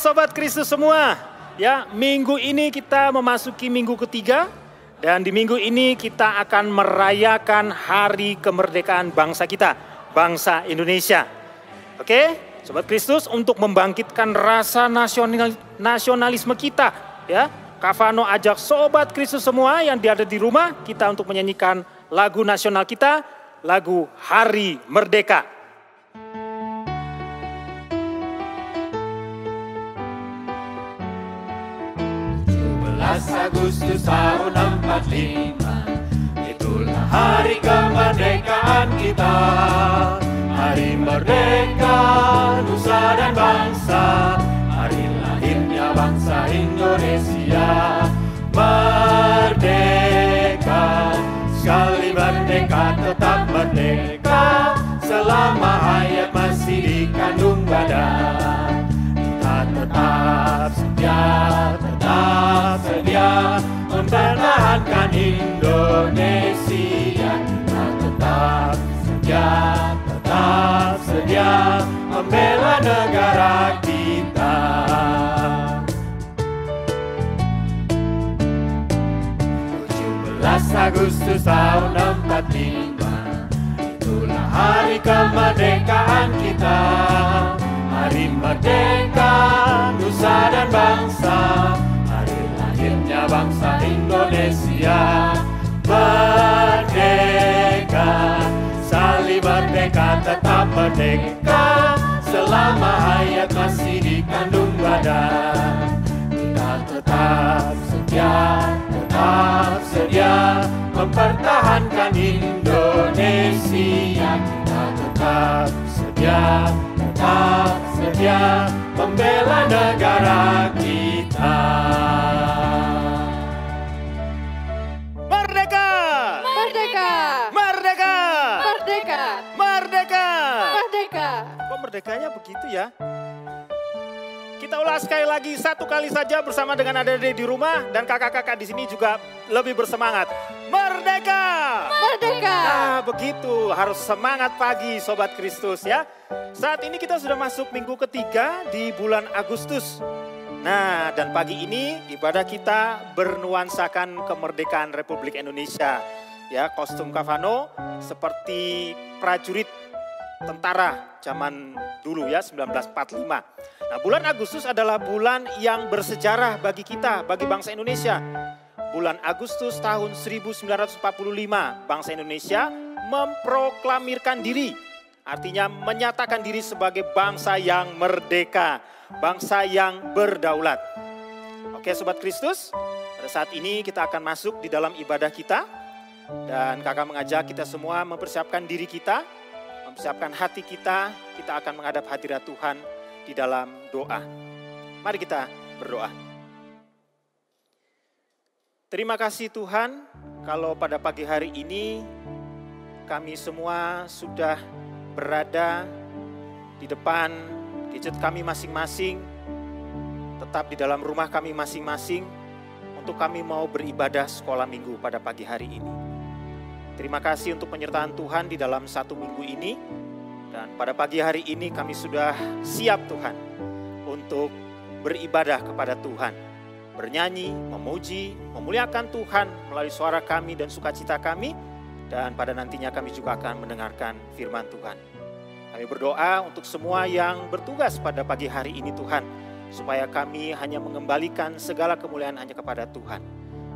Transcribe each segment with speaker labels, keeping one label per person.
Speaker 1: Sobat Kristus semua, ya minggu ini kita memasuki minggu ketiga dan di minggu ini kita akan merayakan hari kemerdekaan bangsa kita, bangsa Indonesia. Oke, Sobat Kristus, untuk membangkitkan rasa nasionalisme kita, ya, Kak Vano ajak Sobat Kristus semua yang ada di rumah kita untuk menyanyikan lagu nasional kita, lagu Hari Merdeka.
Speaker 2: 17 Agustus tahun 45, itulah hari kemerdekaan kita. Hari merdeka, nusa dan bangsa, hari lahirnya bangsa Indonesia. Merdeka, sekali merdeka tetap merdeka, selama hayat masih dikandung badan. Kita tetap sedia mempertahankan Indonesia. Kita tetap sedia membela negara kita. 17 Agustus tahun 45, itulah hari kemerdekaan kita. Hari merdeka, nusa dan bangsa, hari lahirnya bangsa Indonesia. Merdeka, sekali merdeka tetap merdeka, selama hayat masih dikandung badan. Kita tetap sedia mempertahankan Indonesia. Kita tetap sedia membela negara kita.
Speaker 1: Merdeka!
Speaker 3: Merdeka!
Speaker 1: Merdeka!
Speaker 3: Merdeka!
Speaker 1: Merdeka!
Speaker 3: Merdeka!
Speaker 1: Kok merdekanya begitu ya? Kita ulas sekali lagi, satu kali saja bersama dengan adik-adik di rumah dan kakak-kakak di sini juga lebih bersemangat. Merdeka!
Speaker 3: Merdeka!
Speaker 1: Nah begitu, harus semangat pagi Sobat Kristus ya. Saat ini kita sudah masuk minggu ketiga di bulan Agustus. Nah dan pagi ini ibadah kita bernuansakan kemerdekaan Republik Indonesia. Ya, kostum Kak Vano seperti prajurit tentara zaman dulu ya, 1945. Nah bulan Agustus adalah bulan yang bersejarah bagi kita, bagi bangsa Indonesia. Bulan Agustus tahun 1945, bangsa Indonesia memproklamirkan diri. Artinya menyatakan diri sebagai bangsa yang merdeka, bangsa yang berdaulat. Oke Sobat Kristus, pada saat ini kita akan masuk di dalam ibadah kita. Dan kakak mengajak kita semua mempersiapkan diri kita, mempersiapkan hati kita akan menghadap hadirat Tuhan di dalam doa. Mari kita berdoa. Terima kasih Tuhan, kalau pada pagi hari ini kami semua sudah berada di depan gadget kami masing-masing, tetap di dalam rumah kami masing-masing, untuk kami mau beribadah sekolah minggu pada pagi hari ini. Terima kasih untuk penyertaan Tuhan di dalam satu minggu ini. Dan pada pagi hari ini kami sudah siap Tuhan untuk beribadah kepada Tuhan. Bernyanyi, memuji, memuliakan Tuhan melalui suara kami dan sukacita kami. Dan pada nantinya kami juga akan mendengarkan firman Tuhan. Kami berdoa untuk semua yang bertugas pada pagi hari ini Tuhan. Supaya kami hanya mengembalikan segala kemuliaan hanya kepada Tuhan.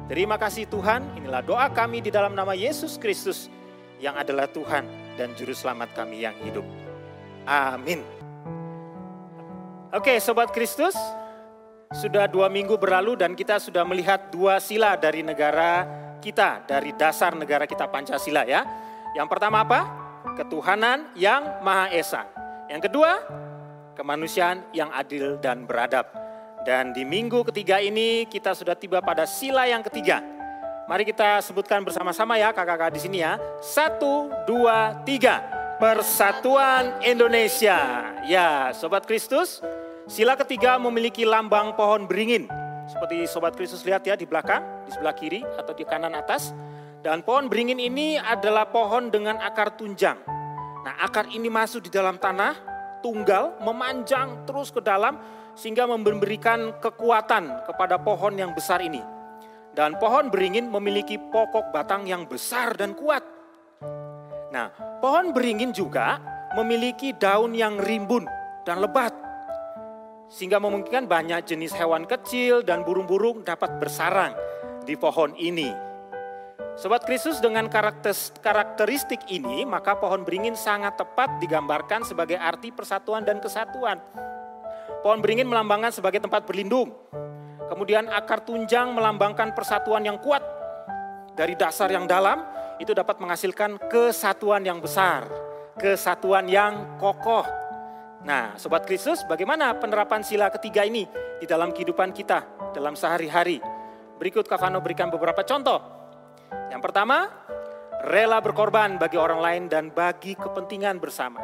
Speaker 1: Terima kasih Tuhan, inilah doa kami di dalam nama Yesus Kristus yang adalah Tuhan dan Juru Selamat kami yang hidup. Amin. Oke Sobat Kristus, sudah 2 minggu berlalu dan kita sudah melihat 2 sila dari negara kita, dari dasar negara kita Pancasila ya. Yang pertama apa? Ketuhanan yang Maha Esa. Yang kedua, kemanusiaan yang adil dan beradab. Dan di minggu ketiga ini kita sudah tiba pada sila yang ketiga. Mari kita sebutkan bersama-sama ya kakak-kakak di sini ya. 1, 2, 3. Persatuan Indonesia. Ya Sobat Kristus, sila ketiga memiliki lambang pohon beringin. Seperti Sobat Kristus lihat ya di belakang, di sebelah kiri atau di kanan atas. Dan pohon beringin ini adalah pohon dengan akar tunjang. Nah akar ini masuk di dalam tanah, tunggal, memanjang terus ke dalam. sehingga memberikan kekuatan kepada pohon yang besar ini. Dan pohon beringin memiliki pokok batang yang besar dan kuat. Nah, pohon beringin juga memiliki daun yang rimbun dan lebat, sehingga memungkinkan banyak jenis hewan kecil dan burung-burung dapat bersarang di pohon ini. Sobat Kristus, dengan karakteristik ini, maka pohon beringin sangat tepat digambarkan sebagai arti persatuan dan kesatuan. Pohon beringin melambangkan sebagai tempat berlindung. Kemudian akar tunjang melambangkan persatuan yang kuat. Dari dasar yang dalam, itu dapat menghasilkan kesatuan yang besar, kesatuan yang kokoh. Nah, Sobat Kristus, bagaimana penerapan sila ketiga ini di dalam kehidupan kita, dalam sehari-hari? Berikut Kavano berikan beberapa contoh. Yang pertama, rela berkorban bagi orang lain dan bagi kepentingan bersama.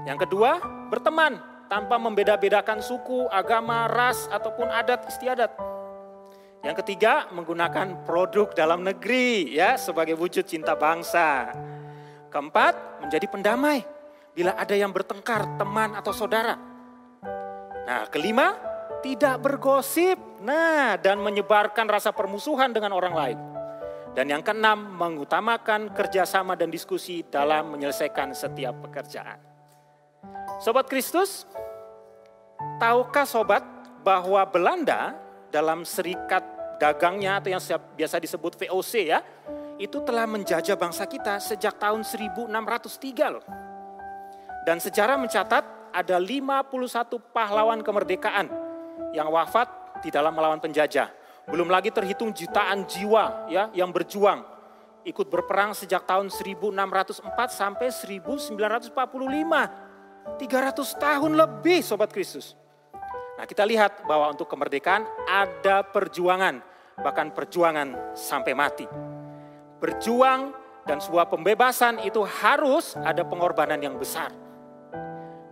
Speaker 1: Yang kedua, berteman tanpa membeda-bedakan suku, agama, ras, ataupun adat istiadat. Yang ketiga, menggunakan produk dalam negeri ya sebagai wujud cinta bangsa. Keempat, menjadi pendamai bila ada yang bertengkar, teman atau saudara. Nah, kelima, tidak bergosip. Nah, dan menyebarkan rasa permusuhan dengan orang lain. Dan yang keenam, mengutamakan kerjasama dan diskusi dalam menyelesaikan setiap pekerjaan. Sobat Kristus, tahukah sobat bahwa Belanda dalam serikat dagangnya atau yang biasa disebut VOC ya, itu telah menjajah bangsa kita sejak tahun 1603 loh. Dan sejarah mencatat ada 51 pahlawan kemerdekaan yang wafat di dalam melawan penjajah. Belum lagi terhitung jutaan jiwa ya yang berjuang ikut berperang sejak tahun 1604 sampai 1945. 300 tahun lebih Sobat Kristus. Nah, kita lihat bahwa untuk kemerdekaan ada perjuangan, bahkan perjuangan sampai mati. Berjuang dan sebuah pembebasan itu harus ada pengorbanan yang besar.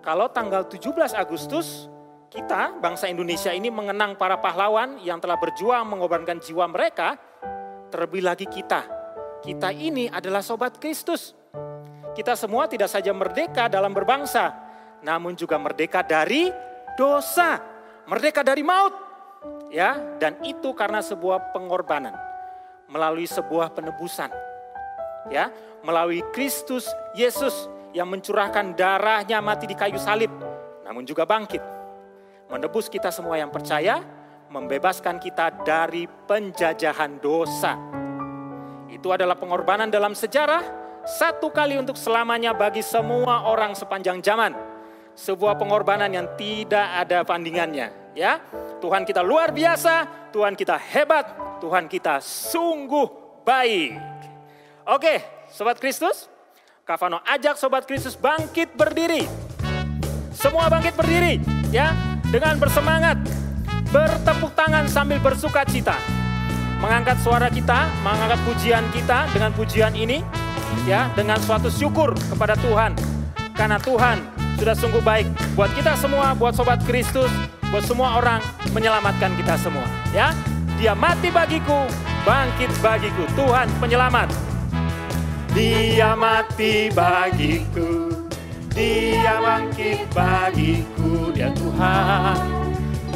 Speaker 1: Kalau tanggal 17 Agustus kita, bangsa Indonesia ini mengenang para pahlawan yang telah berjuang mengorbankan jiwa mereka, terlebih lagi kita. Kita ini adalah Sobat Kristus. Kita semua tidak saja merdeka dalam berbangsa, namun juga merdeka dari dosa, merdeka dari maut. Ya, dan itu karena sebuah pengorbanan, melalui sebuah penebusan. Ya, melalui Kristus Yesus yang mencurahkan darahnya mati di kayu salib, namun juga bangkit. Menebus kita semua yang percaya, membebaskan kita dari penjajahan dosa. Itu adalah pengorbanan dalam sejarah, satu kali untuk selamanya bagi semua orang sepanjang zaman. Sebuah pengorbanan yang tidak ada bandingannya. Ya, Tuhan kita luar biasa, Tuhan kita hebat, Tuhan kita sungguh baik. Oke, Sobat Kristus, Kavano ajak Sobat Kristus bangkit berdiri. Semua bangkit berdiri, ya. Dengan bersemangat, bertepuk tangan sambil bersuka cita. Mengangkat suara kita, mengangkat pujian kita dengan pujian ini. Ya, dengan suatu syukur kepada Tuhan. Karena Tuhan sudah sungguh baik buat kita semua, buat Sobat Kristus, buat semua orang, menyelamatkan kita semua. Ya, Dia mati bagiku, bangkit bagiku, Tuhan penyelamat.
Speaker 2: Dia mati bagiku, Dia bangkit bagiku, Dia Tuhan,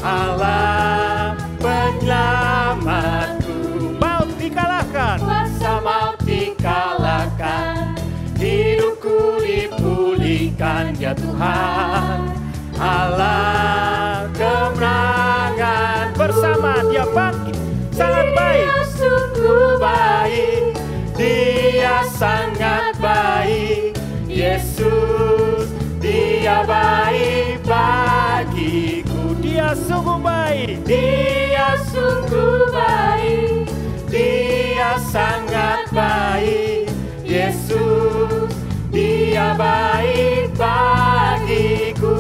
Speaker 2: Allah penyelamatku.
Speaker 1: Maut dikalahkan,
Speaker 2: kuasa maut dikalahkan, hidupku dipulihkan, Dia Tuhan, Allah kemenangan.
Speaker 1: bersama Dia bangkit, sangat baik.
Speaker 2: Dia sungguh baik, Dia sangat baik, Yesus, Dia baik bagiku.
Speaker 1: Dia sungguh baik,
Speaker 2: Dia sungguh baik, Dia sangat baik, Yesus, Dia baik bagiku.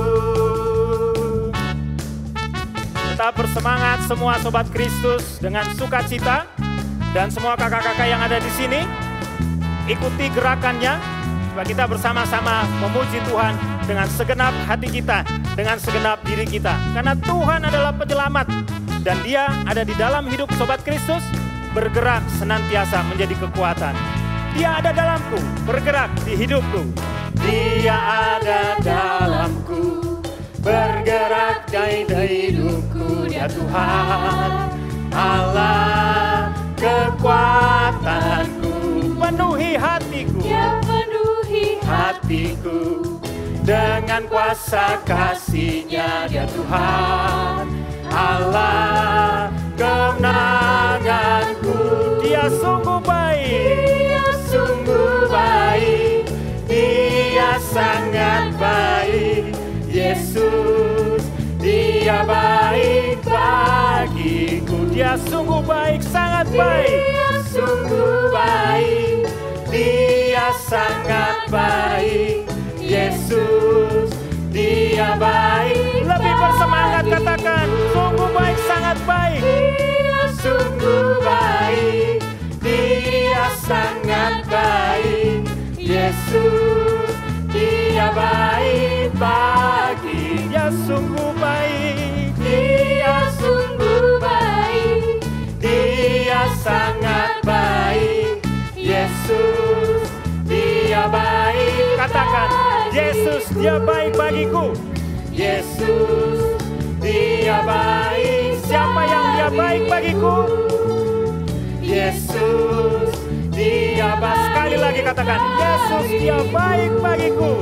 Speaker 1: Tetap bersemangat semua Sobat Kristus dengan sukacita, dan semua kakak-kakak yang ada di sini ikuti gerakannya. Supaya kita bersama-sama memuji Tuhan dengan segenap hati kita, dengan segenap diri kita. Karena Tuhan adalah penyelamat dan Dia ada di dalam hidup Sobat Kristus, bergerak senantiasa menjadi kekuatan. Dia ada dalamku, bergerak di hidupku.
Speaker 2: Dia ada dalamku,
Speaker 1: bergerak dalam hidupku. Dia Tuhan, Allah kekuatanku. Penuhi hatiku,
Speaker 2: Dia penuhi
Speaker 1: hatiku dengan kuasa kasih-Nya. Dia Tuhan, Allah kemenanganku. Dia sungguh baik,
Speaker 2: Dia sungguh baik,
Speaker 1: Dia sangat baik. Yesus, Dia baik bagiku. Dia sungguh baik, sangat baik.
Speaker 2: Dia sungguh baik,
Speaker 1: Dia sangat baik. Yesus, Dia baik. Lebih bersemangat katakan, sungguh baik, sangat baik.
Speaker 2: Dia sungguh baik,
Speaker 1: Dia sangat baik. Yesus, Dia baik bagi. Dia sungguh baik.
Speaker 2: Dia sungguh baik,
Speaker 1: Dia sangat baik. Yesus, Dia baik. Katakan, Yesus, Dia baik bagiku. Yesus, Dia baik. Siapa yang Dia baik bagiku? Yesus, Dia baik. Sekali lagi katakan, Yesus, Dia baik bagiku.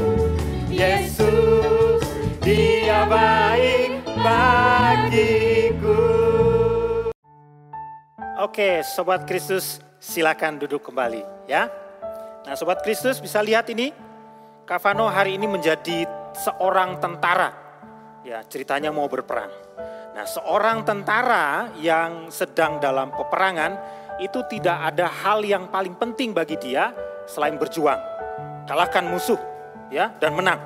Speaker 1: Yesus, Dia baik bagiku. Oke, Sobat Kristus, silakan duduk kembali ya. Nah, Sobat Kristus bisa lihat ini, Kak Vano hari ini menjadi seorang tentara. Ya, ceritanya mau berperang. Nah, seorang tentara yang sedang dalam peperangan itu tidak ada hal yang paling penting bagi dia selain berjuang. Kalahkan musuh ya dan menang.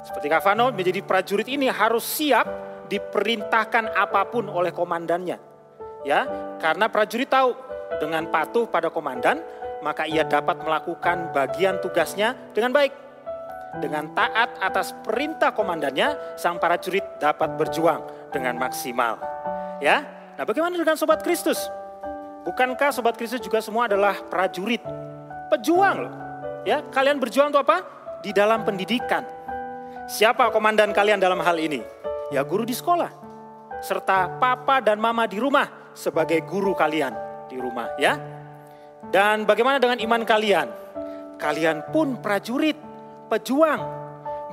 Speaker 1: Seperti Kak Vano menjadi prajurit ini harus siap diperintahkan apapun oleh komandannya. Ya, karena prajurit tahu dengan patuh pada komandan, maka ia dapat melakukan bagian tugasnya dengan baik. Dengan taat atas perintah komandannya, sang prajurit dapat berjuang dengan maksimal. Ya, nah bagaimana dengan Sobat Kristus? Bukankah Sobat Kristus juga semua adalah prajurit, pejuang loh? Ya, kalian berjuang untuk apa? Di dalam pendidikan. Siapa komandan kalian dalam hal ini? Ya guru di sekolah, serta papa dan mama di rumah sebagai guru kalian di rumah ya. Dan bagaimana dengan iman kalian? Kalian pun prajurit, pejuang.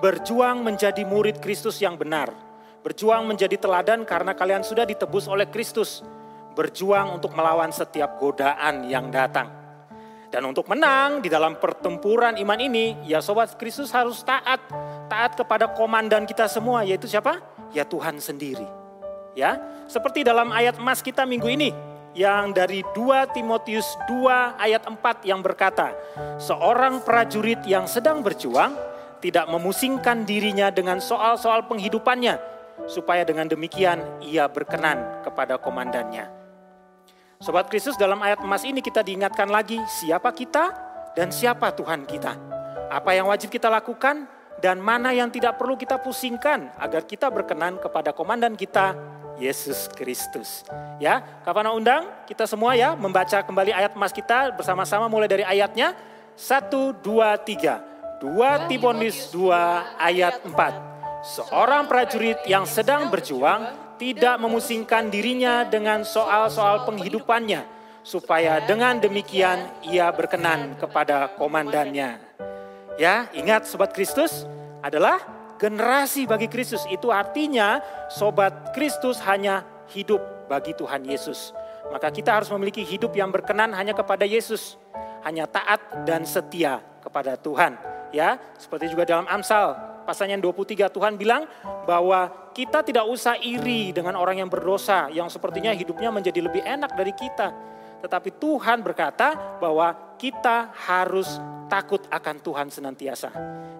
Speaker 1: Berjuang menjadi murid Kristus yang benar. Berjuang menjadi teladan karena kalian sudah ditebus oleh Kristus. Berjuang untuk melawan setiap godaan yang datang. Dan untuk menang di dalam pertempuran iman ini, ya Sobat Kristus harus taat. Taat kepada komandan kita semua, yaitu siapa? Ya Tuhan sendiri. Ya, seperti dalam ayat emas kita minggu ini yang dari 2 Timotius 2 ayat 4 yang berkata, seorang prajurit yang sedang berjuang tidak memusingkan dirinya dengan soal-soal penghidupannya, supaya dengan demikian ia berkenan kepada komandannya. Sobat Kristus, dalam ayat emas ini kita diingatkan lagi siapa kita dan siapa Tuhan kita. Apa yang wajib kita lakukan dan mana yang tidak perlu kita pusingkan agar kita berkenan kepada komandan kita, Yesus Kristus. Ya, Kak Vano undang kita semua ya membaca kembali ayat emas kita bersama-sama mulai dari ayatnya 1, 2, 3. 2 Timotius 2 ayat 4. Seorang prajurit yang sedang berjuang tidak memusingkan dirinya dengan soal-soal penghidupannya, supaya dengan demikian ia berkenan kepada komandannya. Ya, ingat Sobat Kristus adalah generasi bagi Kristus. Itu artinya Sobat Kristus hanya hidup bagi Tuhan Yesus. Maka kita harus memiliki hidup yang berkenan hanya kepada Yesus. Hanya taat dan setia kepada Tuhan. Ya, seperti juga dalam Amsal pasalnya 23 Tuhan bilang bahwa kita tidak usah iri dengan orang yang berdosa yang sepertinya hidupnya menjadi lebih enak dari kita. Tetapi Tuhan berkata bahwa kita harus takut akan Tuhan senantiasa.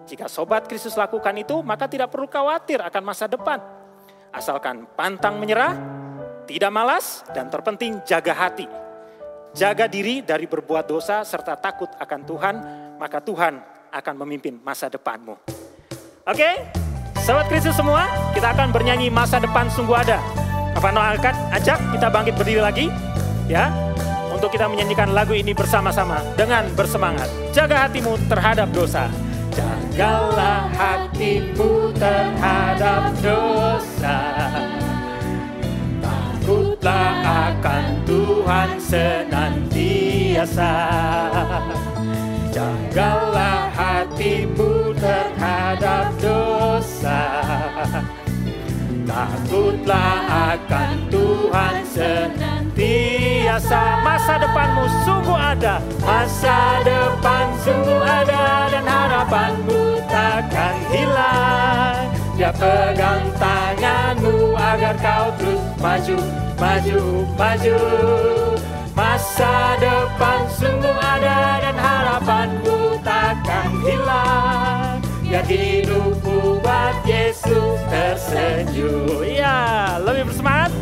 Speaker 1: Jika Sobat Kristus lakukan itu, maka tidak perlu khawatir akan masa depan. Asalkan pantang menyerah, tidak malas, dan terpenting jaga hati. Jaga diri dari berbuat dosa serta takut akan Tuhan, maka Tuhan akan memimpin masa depanmu. Oke, Sobat Kristus semua, kita akan bernyanyi Masa Depan Sungguh Ada. Kak Vano ajak kita bangkit berdiri lagi, ya, untuk kita menyanyikan lagu ini bersama-sama dengan bersemangat. Jaga hatimu terhadap dosa. Jaga Jagalah hatimu terhadap dosa. Takutlah akan Tuhan senantiasa. Jagalah hatimu terhadap dosa. Takutlah akan Tuhan senantiasa. Masa depanmu sungguh ada, masa depan sungguh ada, dan harapanmu takkan hilang. Dia pegang tanganmu agar kau terus maju, maju, maju. Masa depan sungguh ada, dan harapanmu takkan hilang. Biar hidupmu buat Yesus tersenyum. Ya, lebih bersemangat.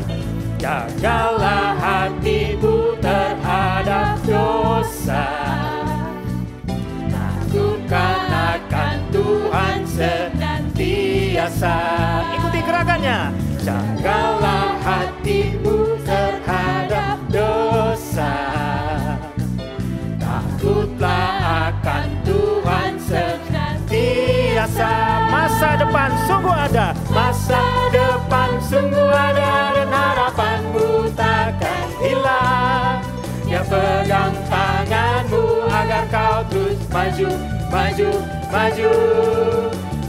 Speaker 1: Jagalah hatimu terhadap dosa. Takutkan akan Tuhan senantiasa. Ikuti gerakannya. Jagalah hatimu terhadap dosa. Takutlah akan Tuhan senantiasa. Masa depan sungguh ada, masa depan sungguh ada, dan harapanmu takkan hilang. Dia pegang tanganmu agar kau terus maju, maju, maju.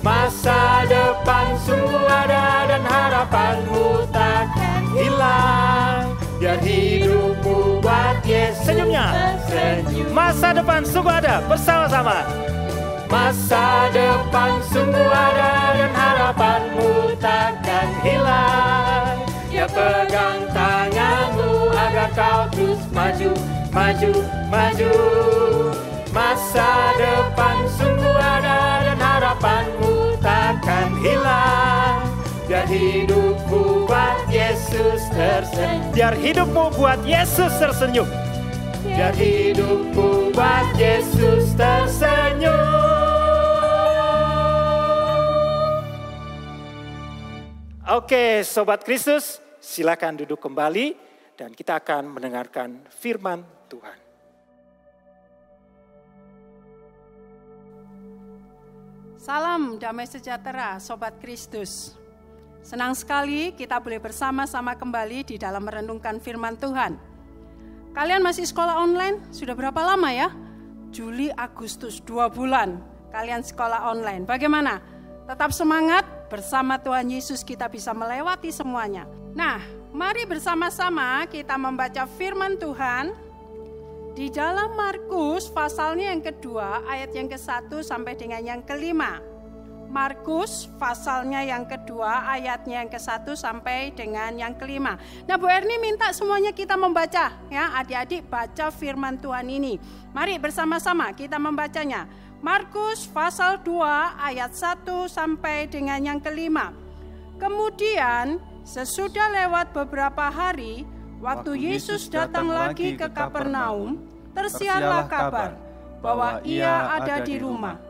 Speaker 1: Masa depan sungguh ada, dan harapanmu takkan hilang. Biar hidupmu buat Yesus. Senyumnya. Senyum. Masa depan sungguh ada, bersama-sama. Masa depan sungguh ada, dan harapanmu takkan hilang. Dia pegang tanganmu agar kau terus maju, maju, maju. Masa depan sungguh ada, dan harapanmu takkan hilang. Biar hidupmu buat Yesus tersenyum. Biar hidupmu buat Yesus tersenyum. Biar hidupmu buat Yesus tersenyum. Oke, Sobat Kristus, silakan duduk kembali dan kita akan mendengarkan firman Tuhan.
Speaker 4: Salam damai sejahtera, Sobat Kristus. Senang sekali kita boleh bersama-sama kembali di dalam merenungkan firman Tuhan. Kalian masih sekolah online? Sudah berapa lama ya? Juli, Agustus, 2 bulan kalian sekolah online. Bagaimana? Tetap semangat, bersama Tuhan Yesus kita bisa melewati semuanya. Nah, mari bersama-sama kita membaca firman Tuhan di dalam Markus pasalnya yang kedua, ayat yang ke-1 sampai dengan yang ke-5. Markus pasalnya yang kedua, ayatnya yang ke-1 sampai dengan yang ke-5. Nah, Bu Erni minta semuanya kita membaca, ya, adik-adik baca firman Tuhan ini. Mari bersama-sama kita membacanya. Markus pasal 2 ayat 1 sampai dengan yang ke-5. Kemudian sesudah lewat beberapa hari, waktu Yesus datang lagi ke Kapernaum, tersiarlah kabar bahwa ia ada di rumah.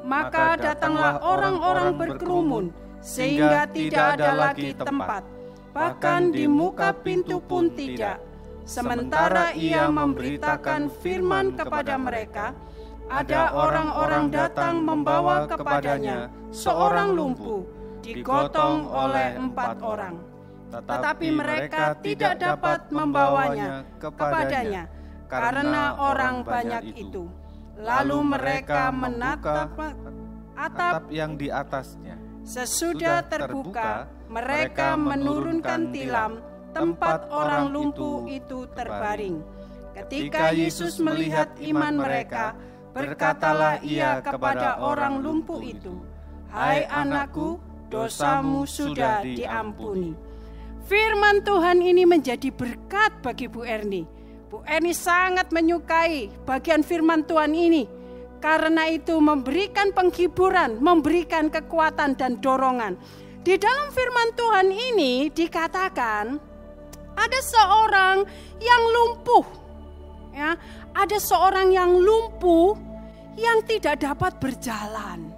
Speaker 4: Maka datanglah orang-orang berkerumun, sehingga tidak ada lagi tempat, bahkan di muka pintu pun tidak. Sementara ia memberitakan firman kepada mereka, ada orang-orang datang membawa kepadanya seorang lumpuh, digotong oleh 4 orang. Tetapi mereka tidak dapat membawanya kepadanya, karena orang banyak itu. Lalu mereka menatap atap yang di atasnya. Sesudah terbuka, mereka menurunkan tilam tempat orang lumpuh itu terbaring. Ketika Yesus melihat iman mereka, berkatalah ia kepada orang lumpuh itu, "Hai anakku, dosamu sudah diampuni." Firman Tuhan ini menjadi berkat bagi Bu Erni. Bu Erni sangat menyukai bagian firman Tuhan ini. Karena itu memberikan penghiburan, memberikan kekuatan dan dorongan. Di dalam firman Tuhan ini dikatakan ada seorang yang lumpuh. Ya, ada seorang yang lumpuh yang tidak dapat berjalan.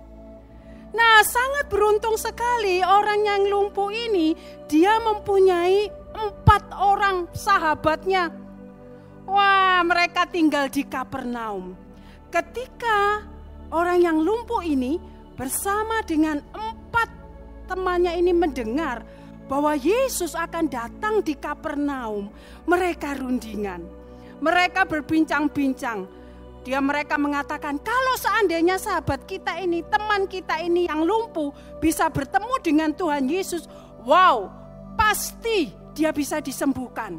Speaker 4: Nah, sangat beruntung sekali orang yang lumpuh ini, dia mempunyai 4 orang sahabatnya. Wah, mereka tinggal di Kapernaum. Ketika orang yang lumpuh ini bersama dengan 4 temannya ini mendengar bahwa Yesus akan datang di Kapernaum, mereka rundingan. Mereka berbincang-bincang. Mereka mengatakan, kalau seandainya sahabat kita ini, teman kita ini yang lumpuh bisa bertemu dengan Tuhan Yesus, wow, pasti dia bisa disembuhkan.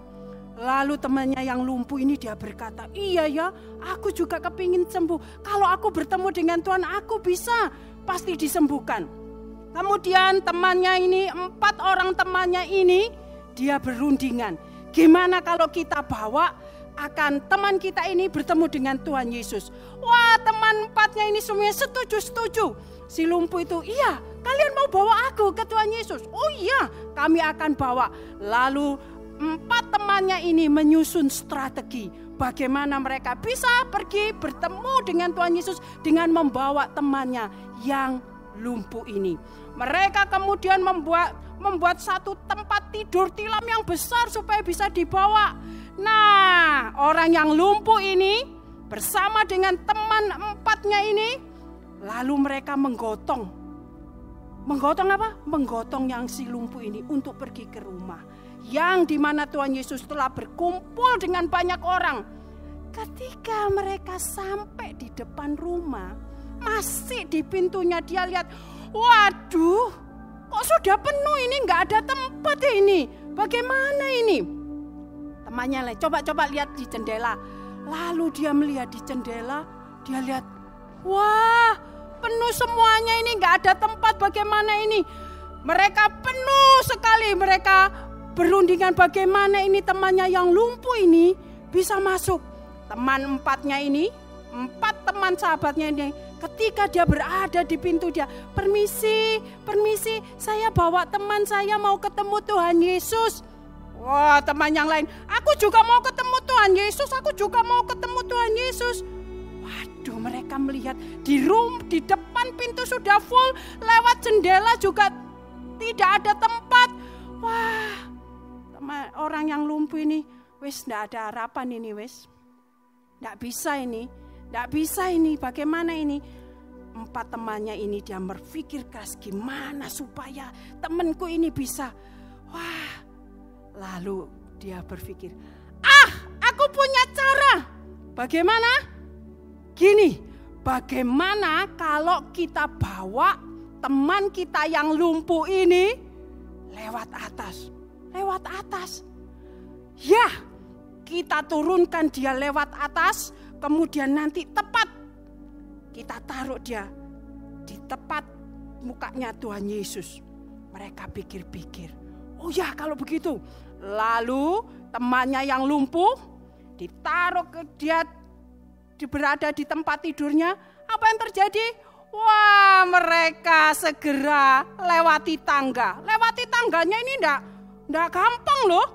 Speaker 4: Lalu temannya yang lumpuh ini dia berkata, iya ya, aku juga kepingin sembuh. Kalau aku bertemu dengan Tuhan, aku bisa pasti disembuhkan. Kemudian temannya ini, 4 orang temannya ini, dia berundingan. Gimana kalau kita bawa akan teman kita ini bertemu dengan Tuhan Yesus. Wah, teman 4-nya ini semuanya setuju. Si lumpuh itu, iya, kalian mau bawa aku ke Tuhan Yesus? Oh iya, kami akan bawa. Lalu 4 temannya ini menyusun strategi bagaimana mereka bisa pergi bertemu dengan Tuhan Yesus dengan membawa temannya yang lumpuh ini. Mereka kemudian membuat satu tempat tidur tilam yang besar supaya bisa dibawa. Nah, orang yang lumpuh ini bersama dengan teman 4-nya ini, lalu mereka menggotong. Menggotong apa? Menggotong yang si lumpuh ini untuk pergi ke rumah. Yang dimana Tuhan Yesus telah berkumpul dengan banyak orang. Ketika mereka sampai di depan rumah, masih di pintunya dia lihat, waduh, kok sudah penuh ini, gak ada tempat ini. Bagaimana ini? Temannya coba lihat di jendela. Lalu dia melihat di jendela, dia lihat, wah, penuh semuanya ini, gak ada tempat, bagaimana ini? Mereka penuh sekali, mereka berundingan bagaimana ini temannya yang lumpuh ini bisa masuk. Teman 4-nya ini, 4 teman sahabatnya ini, ketika dia berada di pintu dia, permisi, saya bawa teman saya mau ketemu Tuhan Yesus. Wah, teman yang lain, aku juga mau ketemu Tuhan Yesus, Waduh, mereka melihat di depan pintu sudah full, lewat jendela juga tidak ada tempat. Wah, orang yang lumpuh ini, wis ndak ada harapan ini, wis. Ndak bisa ini, bagaimana ini? 4 temannya ini dia berpikir keras, gimana supaya temanku ini bisa. Wah, lalu dia berpikir, aku punya cara. Bagaimana? Gini, bagaimana kalau kita bawa teman kita yang lumpuh ini lewat atas? Ya, kita turunkan dia lewat atas, kemudian nanti tepat kita taruh dia di tepat mukanya Tuhan Yesus. Mereka pikir-pikir, oh ya kalau begitu. Lalu temannya yang lumpuh ditaruh ke dia, berada di tempat tidurnya. Apa yang terjadi? Wah, mereka segera lewati tangga. Lewati tangganya ini enggak gampang loh.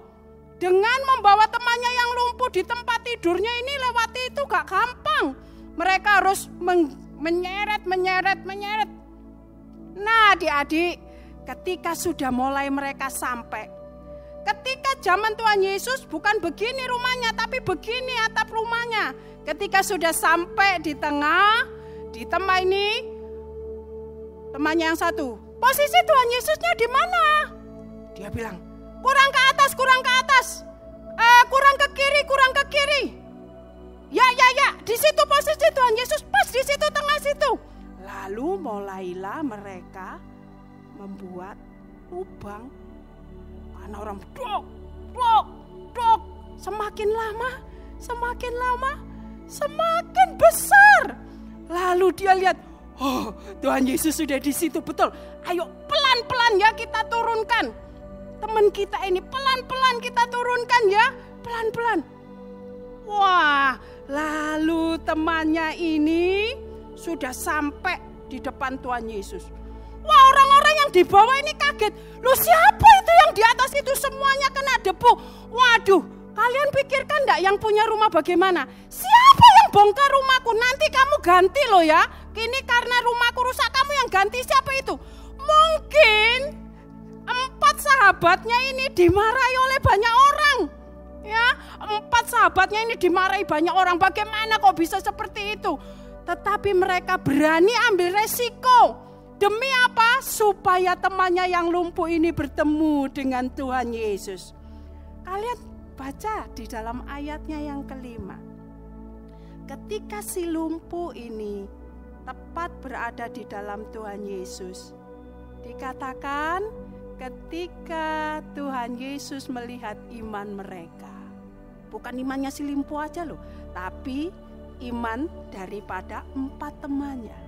Speaker 4: Dengan membawa temannya yang lumpuh di tempat tidurnya ini, lewati itu gak gampang. Mereka harus menyeret. Nah, adik-adik, ketika sudah mulai mereka sampai, ketika zaman Tuhan Yesus bukan begini rumahnya, tapi begini atap rumahnya. Ketika sudah sampai di tempat ini, temannya yang satu, posisi Tuhan Yesusnya di mana? Dia bilang, kurang ke atas, kurang ke kiri. Ya, di situ posisi Tuhan Yesus, pas di situ, tengah situ. Lalu mulailah mereka membuat lubang. Karena orang dok. Semakin lama, semakin besar. Lalu dia lihat, oh, Tuhan Yesus sudah di situ, betul. Ayo pelan-pelan ya kita turunkan. Teman kita ini pelan-pelan kita turunkan ya, pelan-pelan. Wah, lalu temannya ini sudah sampai di depan Tuhan Yesus. Wah, orang-orang yang di bawah ini kaget. Loh, siapa itu yang di atas itu semuanya kena debu? Waduh, kalian pikirkan enggak yang punya rumah bagaimana? Siapa yang bongkar rumahku? Nanti kamu ganti loh ya. Kini karena rumahku rusak, kamu yang ganti, siapa itu? Mungkin 4 sahabatnya ini dimarahi oleh banyak orang. Ya, 4 sahabatnya ini dimarahi banyak orang. Bagaimana kok bisa seperti itu? Tetapi mereka berani ambil resiko. Demi apa? Supaya temannya yang lumpuh ini bertemu dengan Tuhan Yesus. Kalian baca di dalam ayatnya yang kelima. Ketika si lumpuh ini tepat berada di dalam Tuhan Yesus, dikatakan ketika Tuhan Yesus melihat iman mereka. Bukan imannya si lumpuh aja loh, tapi iman daripada 4 temannya.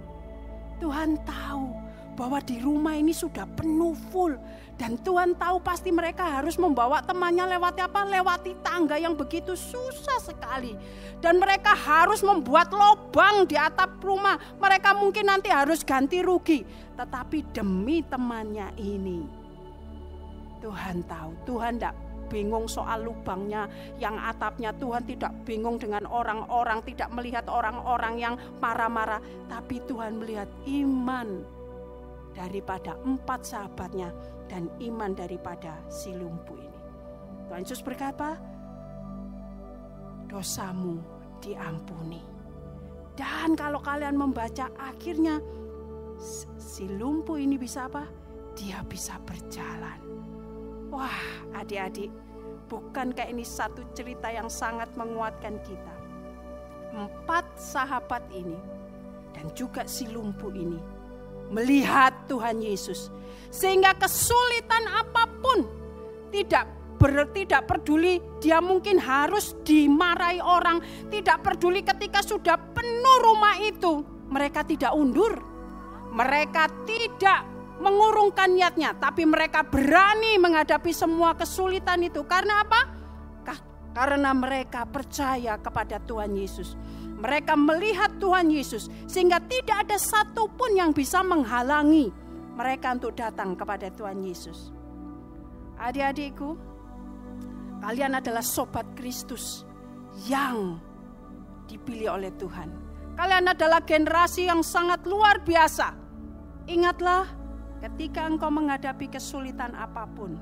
Speaker 4: Tuhan tahu bahwa di rumah ini sudah penuh full. Dan Tuhan tahu pasti mereka harus membawa temannya lewati apa? Lewati tangga yang begitu susah sekali. Dan mereka harus membuat lubang di atap rumah. Mereka mungkin nanti harus ganti rugi. Tetapi demi temannya ini, Tuhan tahu. Tuhan tidak bingung soal lubangnya, yang atapnya. Tuhan tidak bingung dengan orang-orang, tidak melihat orang-orang yang marah-marah. Tapi Tuhan melihat iman daripada 4 sahabatnya dan iman daripada si lumpuh ini. Tuhan Yesus berkata, dosamu diampuni. Dan kalau kalian membaca akhirnya, si lumpuh ini bisa apa? Dia bisa berjalan. Wah, adik-adik, bukankah ini satu cerita yang sangat menguatkan kita? 4 sahabat ini dan juga si lumpuh ini melihat Tuhan Yesus, sehingga kesulitan apapun tidak peduli dia mungkin harus dimarahi orang, tidak peduli ketika sudah penuh rumah itu, mereka tidak undur, mereka tidak mengurungkan niatnya, tapi mereka berani menghadapi semua kesulitan itu. Karena apa? Karena mereka percaya kepada Tuhan Yesus. Mereka melihat Tuhan Yesus, sehingga tidak ada satupun yang bisa menghalangi mereka untuk datang kepada Tuhan Yesus. Adik-adikku, kalian adalah sobat Kristus yang dipilih oleh Tuhan. Kalian adalah generasi yang sangat luar biasa. Ingatlah, ketika engkau menghadapi kesulitan apapun,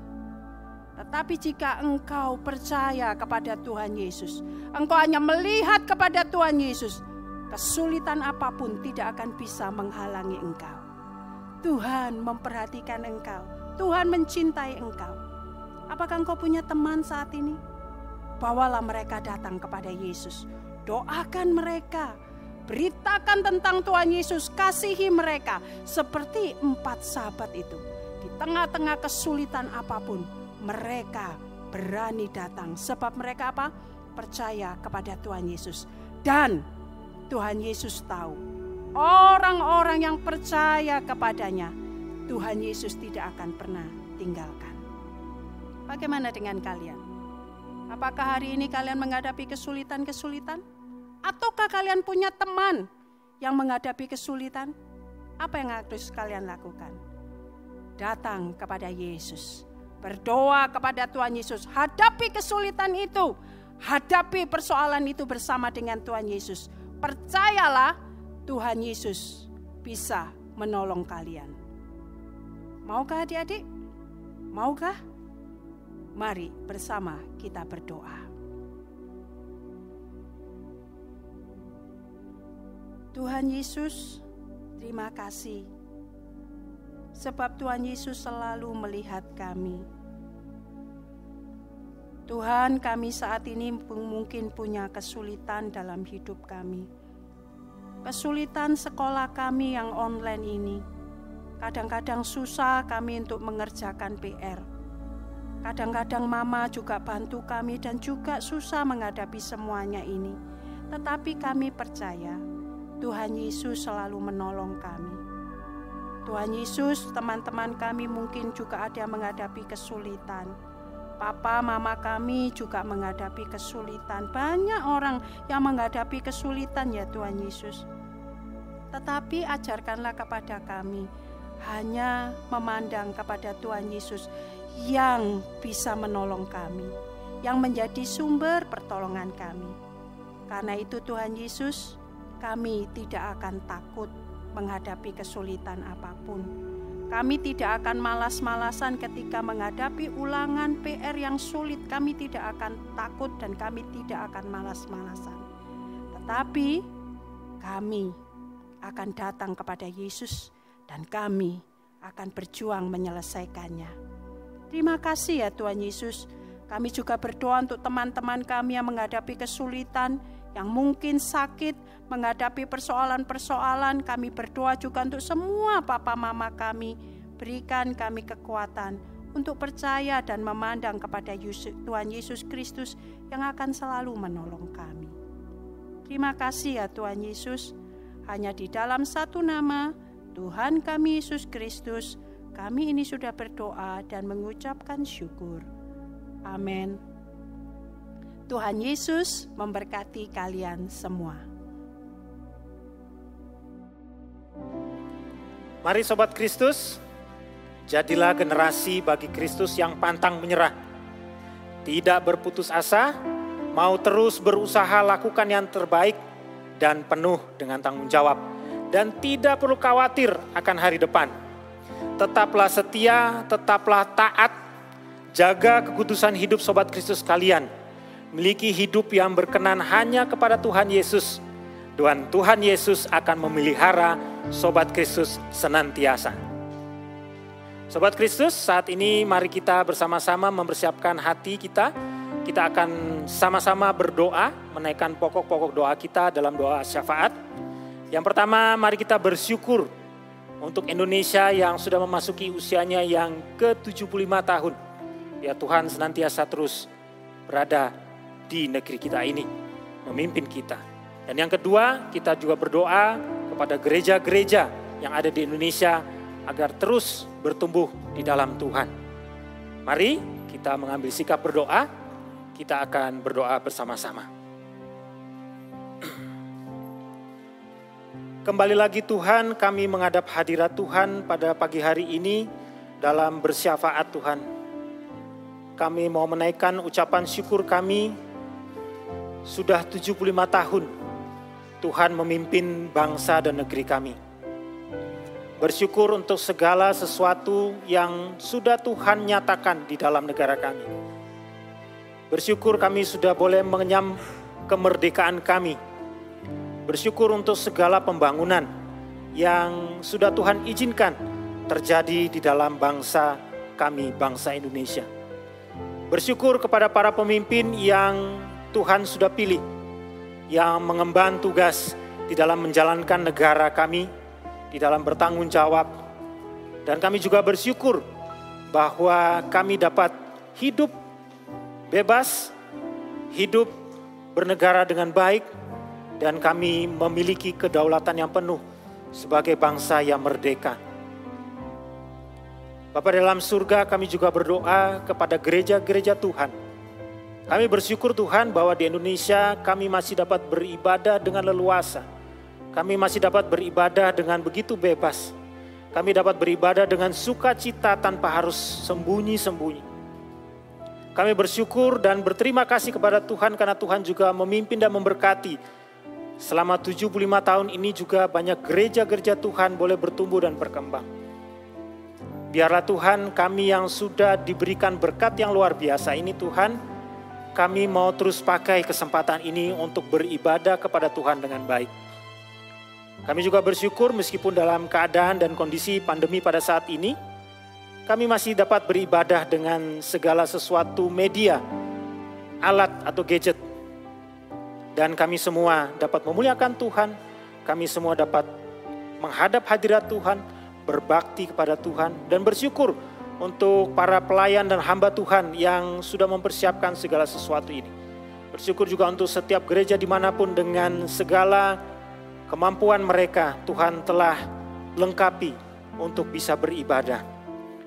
Speaker 4: tetapi jika engkau percaya kepada Tuhan Yesus, engkau hanya melihat kepada Tuhan Yesus, kesulitan apapun tidak akan bisa menghalangi engkau. Tuhan memperhatikan engkau, Tuhan mencintai engkau. Apakah engkau punya teman saat ini? Bawalah mereka datang kepada Yesus. Doakan mereka, beritakan tentang Tuhan Yesus, kasihi mereka seperti 4 sahabat itu. Di tengah-tengah kesulitan apapun, mereka berani datang. Sebab mereka apa? Percaya kepada Tuhan Yesus. Dan Tuhan Yesus tahu, orang-orang yang percaya kepadanya, Tuhan Yesus tidak akan pernah tinggalkan. Bagaimana dengan kalian? Apakah hari ini kalian menghadapi kesulitan-kesulitan? Ataukah kalian punya teman yang menghadapi kesulitan? Apa yang harus kalian lakukan? Datang kepada Yesus. Berdoa kepada Tuhan Yesus, hadapi kesulitan itu, hadapi persoalan itu bersama dengan Tuhan Yesus. Percayalah, Tuhan Yesus bisa menolong kalian. Maukah adik-adik? Maukah? Mari bersama kita berdoa. Tuhan Yesus, terima kasih. Sebab Tuhan Yesus selalu melihat kami. Tuhan, kami saat ini mungkin punya kesulitan dalam hidup kami. Kesulitan sekolah kami yang online ini. Kadang-kadang susah kami untuk mengerjakan PR. Kadang-kadang mama juga bantu kami dan juga susah menghadapi semuanya ini. Tetapi kami percaya Tuhan Yesus selalu menolong kami. Tuhan Yesus, teman-teman kami mungkin juga ada yang menghadapi kesulitan. Papa, mama kami juga menghadapi kesulitan. Banyak orang yang menghadapi kesulitan ya Tuhan Yesus. Tetapi ajarkanlah kepada kami hanya memandang kepada Tuhan Yesus yang bisa menolong kami, yang menjadi sumber pertolongan kami. Karena itu Tuhan Yesus, kami tidak akan takut menghadapi kesulitan apapun. Kami tidak akan malas-malasan ketika menghadapi ulangan PR yang sulit. Kami tidak akan takut dan kami tidak akan malas-malasan. Tetapi kami akan datang kepada Yesus dan kami akan berjuang menyelesaikannya. Terima kasih ya Tuhan Yesus. Kami juga berdoa untuk teman-teman kami yang menghadapi kesulitan, yang mungkin sakit, menghadapi persoalan-persoalan. Kami berdoa juga untuk semua papa mama kami. Berikan kami kekuatan untuk percaya dan memandang kepada Tuhan Yesus Kristus yang akan selalu menolong kami. Terima kasih ya Tuhan Yesus. Hanya di dalam satu nama, Tuhan kami Yesus Kristus, kami ini sudah berdoa dan mengucapkan syukur. Amin. Tuhan Yesus memberkati kalian semua.
Speaker 1: Mari Sobat Kristus, jadilah generasi bagi Kristus yang pantang menyerah. Tidak berputus asa, mau terus berusaha lakukan yang terbaik dan penuh dengan tanggung jawab. Dan tidak perlu khawatir akan hari depan. Tetaplah setia, tetaplah taat, jaga kekudusan hidup Sobat Kristus kalian. Miliki hidup yang berkenan hanya kepada Tuhan Yesus. Dan Tuhan Yesus akan memelihara Sobat Kristus senantiasa. Sobat Kristus, saat ini mari kita bersama-sama mempersiapkan hati kita. Kita akan sama-sama berdoa, menaikkan pokok-pokok doa kita dalam doa syafaat. Yang pertama, mari kita bersyukur untuk Indonesia yang sudah memasuki usianya yang ke-75 tahun. Ya Tuhan senantiasa terus berada di negeri kita ini, memimpin kita. Dan yang kedua, kita juga berdoa kepada gereja-gereja yang ada di Indonesia agar terus bertumbuh di dalam Tuhan. Mari kita mengambil sikap berdoa, kita akan berdoa bersama-sama. Kembali lagi Tuhan, kami menghadap hadirat Tuhan pada pagi hari ini dalam bersyafaat Tuhan. Kami mau menaikkan ucapan syukur kami, sudah 75 tahun Tuhan memimpin bangsa dan negeri kami. Bersyukur untuk segala sesuatu yang sudah Tuhan nyatakan di dalam negara kami. Bersyukur kami sudah boleh mengenyam kemerdekaan kami. Bersyukur untuk segala pembangunan yang sudah Tuhan izinkan terjadi di dalam bangsa kami, bangsa Indonesia. Bersyukur kepada para pemimpin yang Tuhan sudah pilih, yang mengemban tugas di dalam menjalankan negara kami, di dalam bertanggung jawab. Dan kami juga bersyukur bahwa kami dapat hidup bebas, hidup bernegara dengan baik, dan kami memiliki kedaulatan yang penuh sebagai bangsa yang merdeka. Bapa dalam surga, kami juga berdoa kepada gereja-gereja Tuhan. Kami bersyukur Tuhan bahwa di Indonesia kami masih dapat beribadah dengan leluasa. Kami masih dapat beribadah dengan begitu bebas. Kami dapat beribadah dengan sukacita tanpa harus sembunyi-sembunyi. Kami bersyukur dan berterima kasih kepada Tuhan karena Tuhan juga memimpin dan memberkati. Selama 75 tahun ini juga banyak gereja-gereja Tuhan boleh bertumbuh dan berkembang. Biarlah Tuhan, kami yang sudah diberikan berkat yang luar biasa ini Tuhan, kami mau terus pakai kesempatan ini untuk beribadah kepada Tuhan dengan baik. Kami juga bersyukur meskipun dalam keadaan dan kondisi pandemi pada saat ini, kami masih dapat beribadah dengan segala sesuatu media, alat atau gadget. Dan kami semua dapat memuliakan Tuhan, kami semua dapat menghadap hadirat Tuhan, berbakti kepada Tuhan, dan bersyukur untuk para pelayan dan hamba Tuhan yang sudah mempersiapkan segala sesuatu ini. Bersyukur juga untuk setiap gereja dimanapun dengan segala kemampuan mereka, Tuhan telah lengkapi untuk bisa beribadah.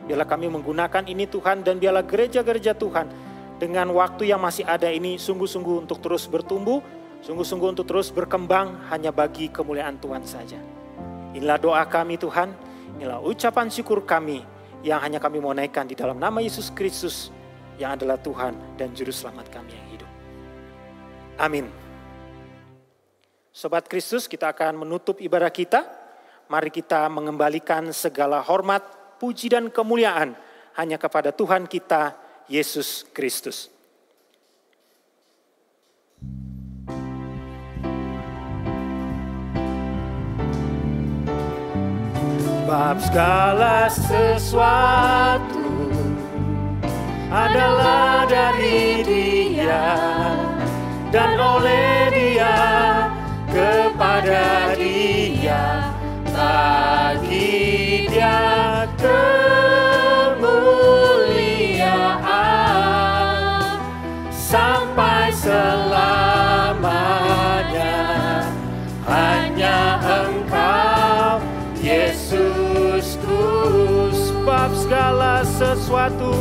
Speaker 1: Biarlah kami menggunakan ini Tuhan, dan biarlah gereja-gereja Tuhan dengan waktu yang masih ada ini sungguh-sungguh untuk terus bertumbuh, sungguh-sungguh untuk terus berkembang hanya bagi kemuliaan Tuhan saja. Inilah doa kami Tuhan. Inilah ucapan syukur kami yang hanya kami mau naikkan di dalam nama Yesus Kristus yang adalah Tuhan dan Juru Selamat kami yang hidup. Amin. Sobat Kristus, kita akan menutup ibadah kita. Mari kita mengembalikan segala hormat, puji dan kemuliaan hanya kepada Tuhan kita, Yesus Kristus. Sebab segala sesuatu adalah dari Dia dan oleh Dia, kepada Dia, bagi Dia kemuliaan sampai selamanya. Hanya Engkau Yesusku. Sebab segala sesuatu,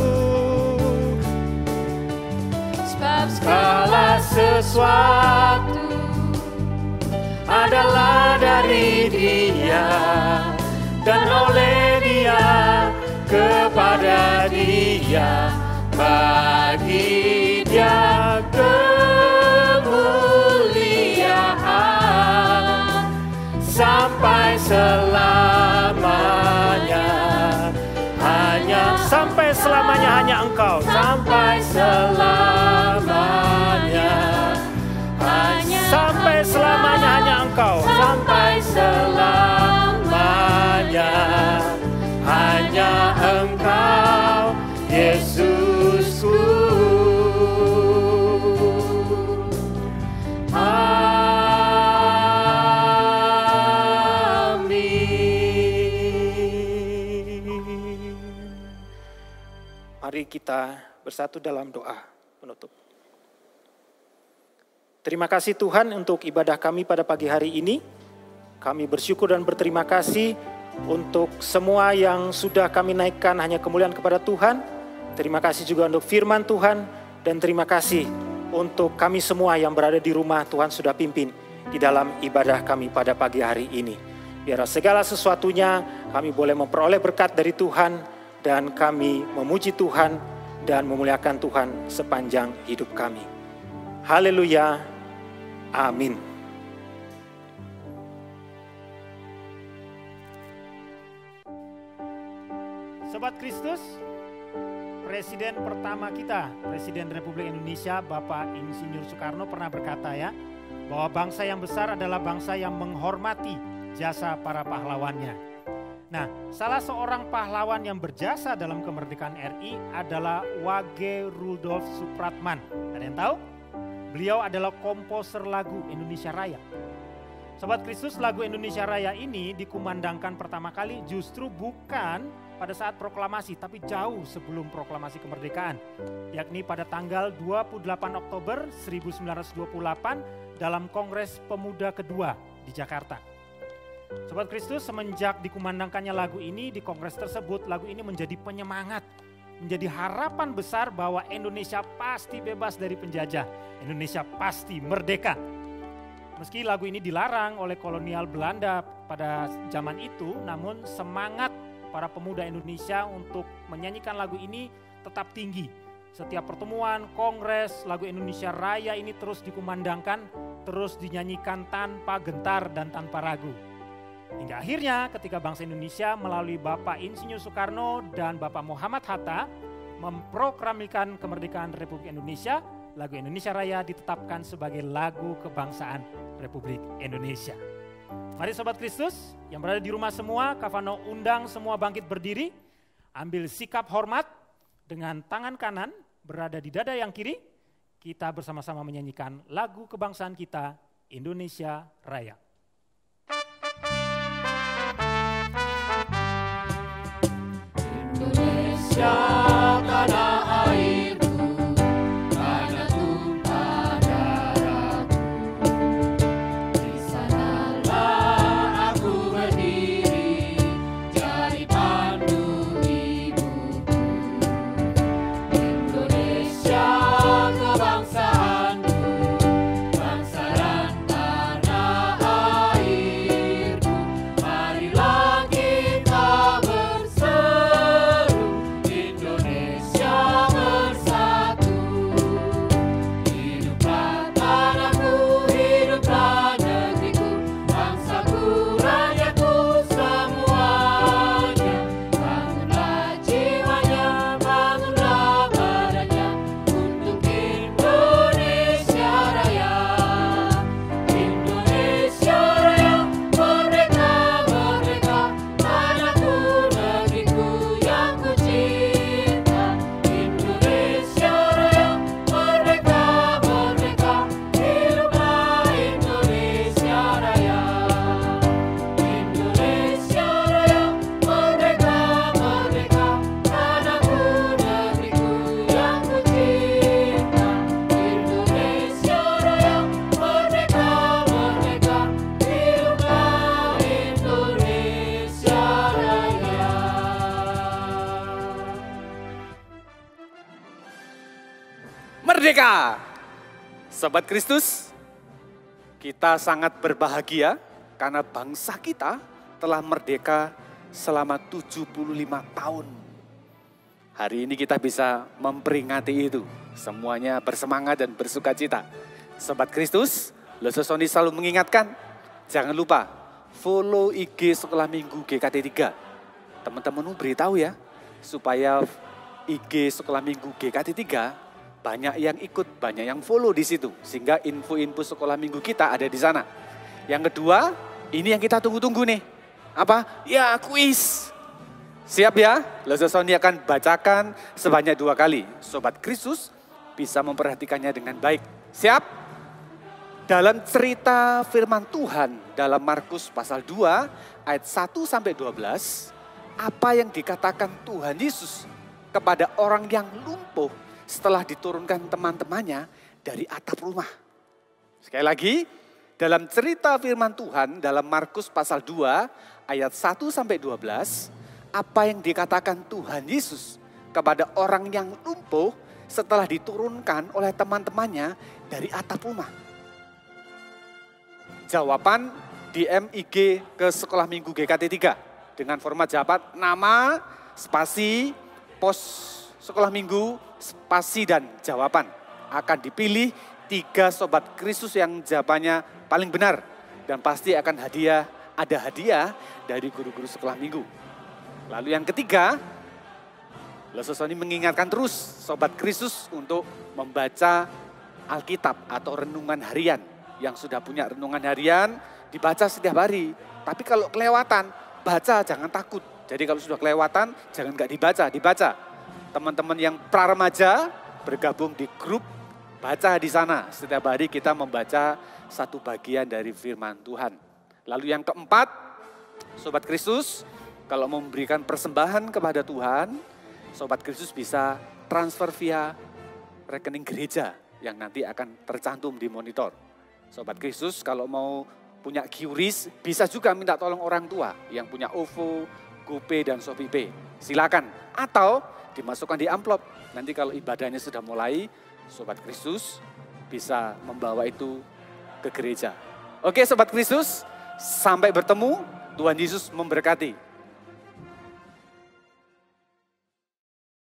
Speaker 1: segala sesuatu adalah dari Dia dan oleh Dia, kepada Dia, bagi Dia kemuliaan sampai selamanya. Hanya sampai selamanya, hanya Engkau, sampai selamanya. Sampai selamanya hanya Engkau, sampai selamanya hanya Engkau Yesusku. Amin. Mari kita bersatu dalam doa penutup. Terima kasih Tuhan untuk ibadah kami pada pagi hari ini. Kami bersyukur dan berterima kasih untuk semua yang sudah kami naikkan hanya kemuliaan kepada Tuhan. Terima kasih juga untuk firman Tuhan, dan terima kasih untuk kami semua yang berada di rumah Tuhan sudah pimpin di dalam ibadah kami pada pagi hari ini. Biar segala sesuatunya kami boleh memperoleh berkat dari Tuhan, dan kami memuji Tuhan dan memuliakan Tuhan sepanjang hidup kami. Haleluya. Amin. Sobat Kristus, Presiden pertama kita, Presiden Republik Indonesia, Bapak Insinyur Soekarno pernah berkata ya, bahwa bangsa yang besar adalah bangsa yang menghormati jasa para pahlawannya. Nah, salah seorang pahlawan yang berjasa dalam kemerdekaan RI adalah Wage Rudolf Supratman. Ada yang tahu? Beliau adalah komposer lagu Indonesia Raya. Sobat Kristus, lagu Indonesia Raya ini dikumandangkan pertama kali justru bukan pada saat proklamasi, tapi jauh sebelum proklamasi kemerdekaan, yakni pada tanggal 28 Oktober 1928 dalam Kongres Pemuda kedua di Jakarta. Sobat Kristus, semenjak dikumandangkannya lagu ini di kongres tersebut, lagu ini menjadi penyemangat, menjadi harapan besar bahwa Indonesia pasti bebas dari penjajah, Indonesia pasti merdeka. Meski lagu ini dilarang oleh kolonial Belanda pada zaman itu, namun semangat para pemuda Indonesia untuk menyanyikan lagu ini tetap tinggi. Setiap pertemuan, kongres, lagu Indonesia Raya ini terus dikumandangkan, terus dinyanyikan tanpa gentar dan tanpa ragu. Hingga akhirnya ketika bangsa Indonesia melalui Bapak Insinyur Soekarno dan Bapak Muhammad Hatta memproklamirkan kemerdekaan Republik Indonesia, lagu Indonesia Raya ditetapkan sebagai lagu kebangsaan Republik Indonesia. Mari Sobat Kristus yang berada di rumah semua, Kavano undang semua bangkit berdiri, ambil sikap hormat dengan tangan kanan berada di dada yang kiri, kita bersama-sama menyanyikan lagu kebangsaan kita, Indonesia Raya. Indonesia tanah airku, tanah tumpah darahku. Di sanalah aku berdiri, jadi pandu ibuku. Indonesia kebangsaanku, bangsa dan tanah
Speaker 5: merdeka. Sobat Kristus, kita sangat berbahagia karena bangsa kita telah merdeka selama 75 tahun. Hari ini kita bisa memperingati itu. Semuanya bersemangat dan bersuka cita. Sobat Kristus, Lososoni selalu mengingatkan, jangan lupa follow IG Sekolah Minggu GKT 3. Teman-teman beritahu ya, supaya IG Sekolah Minggu GKT 3 banyak yang ikut, banyak yang follow di situ. Sehingga info-info Sekolah Minggu kita ada di sana. Yang kedua, ini yang kita tunggu-tunggu nih. Apa? Ya, kuis. Siap ya? Lososoni akan bacakan sebanyak 2 kali. Sobat Kristus bisa memperhatikannya dengan baik. Siap? Dalam cerita firman Tuhan dalam Markus pasal 2 ayat 1 sampai 12, apa yang dikatakan Tuhan Yesus kepada orang yang lumpuh setelah diturunkan teman-temannya dari atap rumah. Sekali lagi, dalam cerita firman Tuhan dalam Markus pasal 2 ayat 1 sampai 12, apa yang dikatakan Tuhan Yesus kepada orang yang lumpuh setelah diturunkan oleh teman-temannya dari atap rumah. Jawaban DM IG ke Sekolah Minggu GKT 3 dengan format jawaban nama, spasi, pos Sekolah Minggu, spasi dan jawaban. Akan dipilih 3 Sobat Kristus yang jawabannya paling benar. Dan pasti akan ada hadiah dari guru-guru Sekolah Minggu. Lalu yang ketiga, Lososoni mengingatkan terus Sobat Kristus untuk membaca Alkitab atau renungan harian. Yang sudah punya renungan harian, dibaca setiap hari. Tapi kalau kelewatan, baca jangan takut. Jadi kalau sudah kelewatan, jangan nggak dibaca. Teman-teman yang pra-remaja bergabung di grup, baca di sana. Setiap hari kita membaca satu bagian dari firman Tuhan. Lalu yang keempat, Sobat Kristus, kalau mau memberikan persembahan kepada Tuhan, Sobat Kristus bisa transfer via rekening gereja yang nanti akan tercantum di monitor. Sobat Kristus kalau mau punya QRIS bisa juga minta tolong orang tua yang punya OVO, GoPay dan ShopeePay. Silakan atau dimasukkan di amplop. Nanti kalau ibadahnya sudah mulai, Sobat Kristus bisa membawa itu ke gereja. Oke Sobat Kristus, sampai bertemu. Tuhan Yesus memberkati.